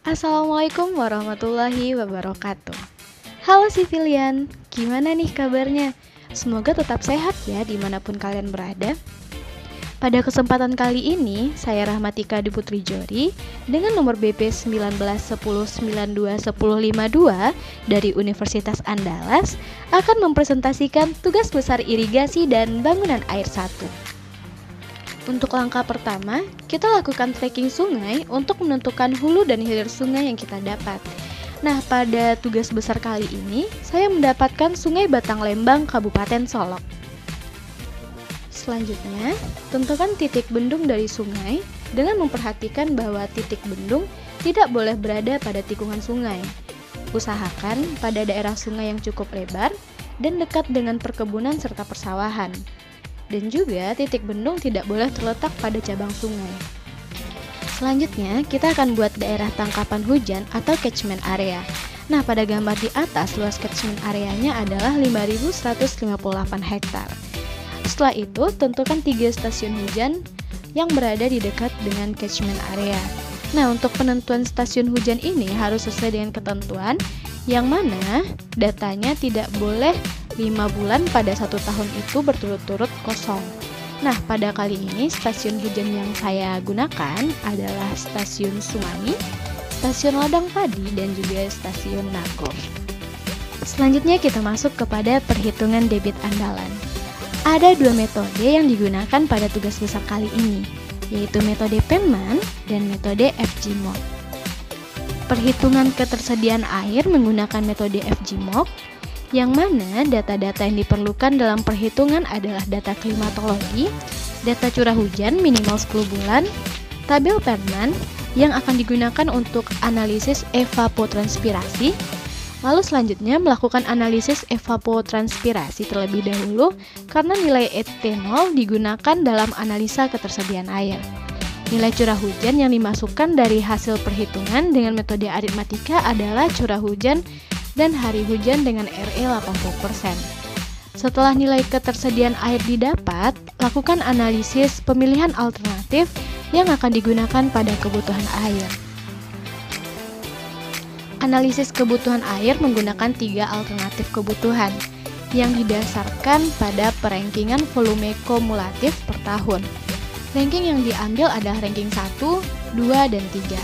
Assalamualaikum warahmatullahi wabarakatuh. Halo sivilian, gimana nih kabarnya? Semoga tetap sehat ya dimanapun kalian berada. Pada kesempatan kali ini, saya Rahmatika Diputri Jori dengan nomor BP 1910921052 dari Universitas Andalas akan mempresentasikan tugas besar irigasi dan bangunan air 1. Untuk langkah pertama, kita lakukan tracking sungai untuk menentukan hulu dan hilir sungai yang kita dapat. Nah, pada tugas besar kali ini, saya mendapatkan Sungai Batang Lembang, Kabupaten Solok. Selanjutnya, tentukan titik bendung dari sungai dengan memperhatikan bahwa titik bendung tidak boleh berada pada tikungan sungai. Usahakan pada daerah sungai yang cukup lebar dan dekat dengan perkebunan serta persawahan. Dan juga titik bendung tidak boleh terletak pada cabang sungai. Selanjutnya, kita akan buat daerah tangkapan hujan atau catchment area. Nah, pada gambar di atas, luas catchment areanya adalah 5.158 hektar. Setelah itu, tentukan 3 stasiun hujan yang berada di dekat dengan catchment area. Nah, untuk penentuan stasiun hujan ini harus sesuai dengan ketentuan, yang mana datanya tidak boleh 5 bulan pada 1 tahun itu berturut-turut kosong. Nah, pada kali ini stasiun hujan yang saya gunakan adalah stasiun Sumani, stasiun Ladang Padi, dan juga stasiun Nago. Selanjutnya kita masuk kepada perhitungan debit andalan. Ada 2 metode yang digunakan pada tugas besar kali ini, yaitu metode Penman dan metode FGMOC. Perhitungan ketersediaan air menggunakan metode FGMOC, yang mana data-data yang diperlukan dalam perhitungan adalah data klimatologi, data curah hujan minimal 10 bulan, tabel Penman yang akan digunakan untuk analisis evapotranspirasi, lalu selanjutnya melakukan analisis evapotranspirasi terlebih dahulu karena nilai etanol digunakan dalam analisa ketersediaan air. Nilai curah hujan yang dimasukkan dari hasil perhitungan dengan metode aritmatika adalah curah hujan dan hari hujan dengan RE 80%. Setelah nilai ketersediaan air didapat, lakukan analisis pemilihan alternatif yang akan digunakan pada kebutuhan air. Analisis kebutuhan air menggunakan 3 alternatif kebutuhan yang didasarkan pada perangkingan volume kumulatif per tahun. Ranking yang diambil adalah ranking 1, 2, dan 3.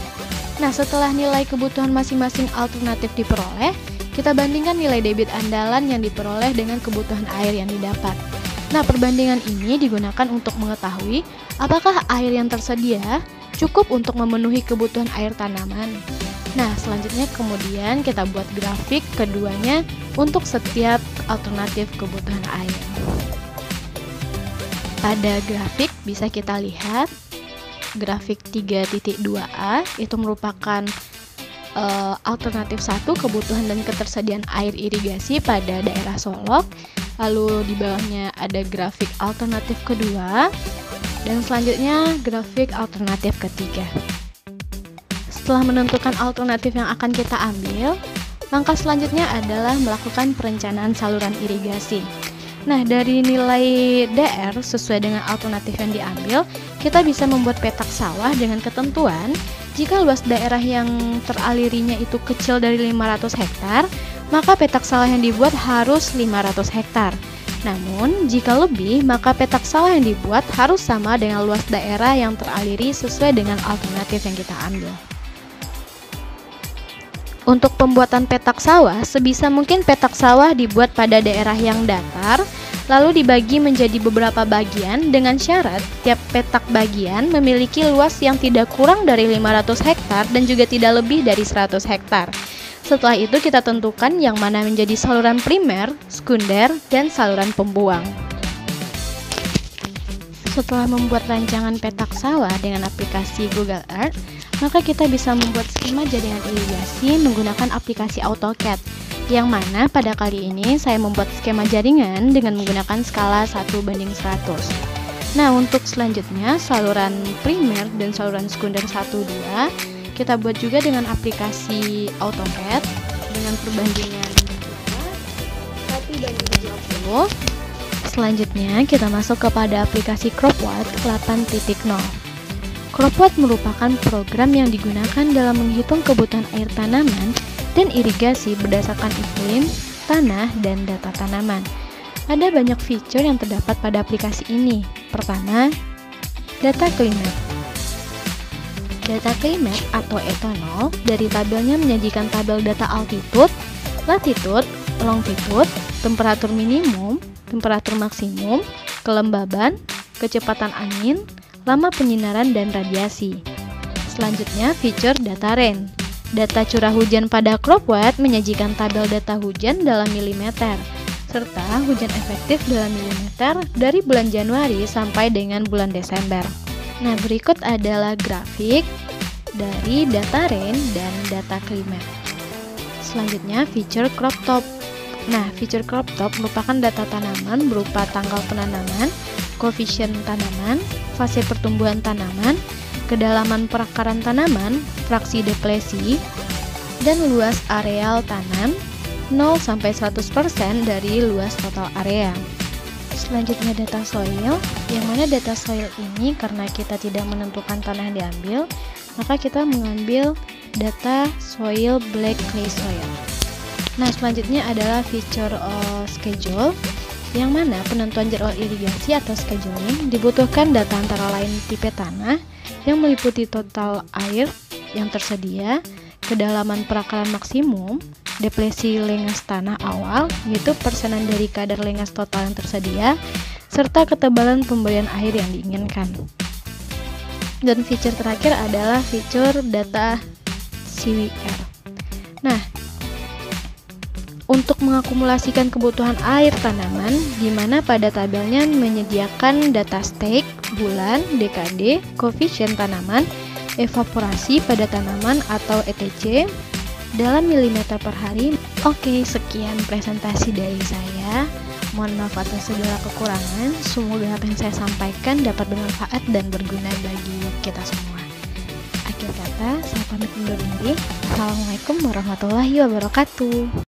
Nah, setelah nilai kebutuhan masing-masing alternatif diperoleh, kita bandingkan nilai debit andalan yang diperoleh dengan kebutuhan air yang didapat. Nah, perbandingan ini digunakan untuk mengetahui apakah air yang tersedia cukup untuk memenuhi kebutuhan air tanaman. Nah, selanjutnya kemudian kita buat grafik keduanya untuk setiap alternatif kebutuhan air. Pada grafik bisa kita lihat grafik 3.2a itu merupakan alternatif 1 kebutuhan dan ketersediaan air irigasi pada daerah Solok. Lalu di bawahnya ada grafik alternatif kedua dan selanjutnya grafik alternatif ketiga. Setelah menentukan alternatif yang akan kita ambil, langkah selanjutnya adalah melakukan perencanaan saluran irigasi. Nah, dari nilai DR sesuai dengan alternatif yang diambil, kita bisa membuat petak sawah dengan ketentuan jika luas daerah yang teralirinya itu kecil dari 500 hektar, maka petak sawah yang dibuat harus 500 hektar. Namun, jika lebih, maka petak sawah yang dibuat harus sama dengan luas daerah yang teraliri sesuai dengan alternatif yang kita ambil. Untuk pembuatan petak sawah, sebisa mungkin petak sawah dibuat pada daerah yang datar, lalu dibagi menjadi beberapa bagian dengan syarat tiap petak bagian memiliki luas yang tidak kurang dari 500 hektar dan juga tidak lebih dari 100 hektar. Setelah itu kita tentukan yang mana menjadi saluran primer, sekunder, dan saluran pembuang. Setelah membuat rancangan petak sawah dengan aplikasi Google Earth, maka kita bisa membuat skema jaringan irigasi menggunakan aplikasi AutoCAD, yang mana pada kali ini saya membuat skema jaringan dengan menggunakan skala 1:100. Nah, untuk selanjutnya saluran primer dan saluran sekunder 1-2 kita buat juga dengan aplikasi AutoCAD dengan perbandingan 1:20. Selanjutnya kita masuk kepada aplikasi CropWatt 8.0. CropWatt merupakan program yang digunakan dalam menghitung kebutuhan air tanaman dan irigasi berdasarkan iklim, tanah, dan data tanaman. Ada banyak fitur yang terdapat pada aplikasi ini. Pertama, data climate. Data climate atau etanol dari tabelnya menyajikan tabel data altitude, latitude, longitude, temperatur minimum, temperatur maksimum, kelembaban, kecepatan angin, lama penyinaran, dan radiasi. Selanjutnya, fitur data rain. Data curah hujan pada CropWatt menyajikan tabel data hujan dalam milimeter, serta hujan efektif dalam milimeter dari bulan Januari sampai dengan bulan Desember. Nah, berikut adalah grafik dari data rain dan data climate. Selanjutnya, fitur crop top. Nah, fitur crop top merupakan data tanaman berupa tanggal penanaman, koefisien tanaman, fase pertumbuhan tanaman, kedalaman perakaran tanaman, fraksi depresi, dan luas areal tanam 0-100% dari luas total area. Selanjutnya data soil, yang mana data soil ini karena kita tidak menentukan tanah yang diambil, maka kita mengambil data soil black clay soil. Nah, selanjutnya adalah fitur schedule, yang mana penentuan jadwal irigasi atau scheduling dibutuhkan data antara lain tipe tanah yang meliputi total air yang tersedia, kedalaman perakaran maksimum, depresi lengas tanah awal, yaitu persenan dari kadar lengas total yang tersedia, serta ketebalan pemberian air yang diinginkan. Dan fitur terakhir adalah fitur data CWR. Nah, untuk mengakumulasikan kebutuhan air tanaman, di mana pada tabelnya menyediakan data stek, bulan, dekade, koefisien tanaman, evaporasi pada tanaman atau ETC, dalam milimeter per hari. Oke, sekian presentasi dari saya. Mohon maaf atas segala kekurangan. Semoga apa yang saya sampaikan dapat bermanfaat dan berguna bagi kita semua. Akhir kata, saya pamit undur diri. Assalamualaikum warahmatullahi wabarakatuh.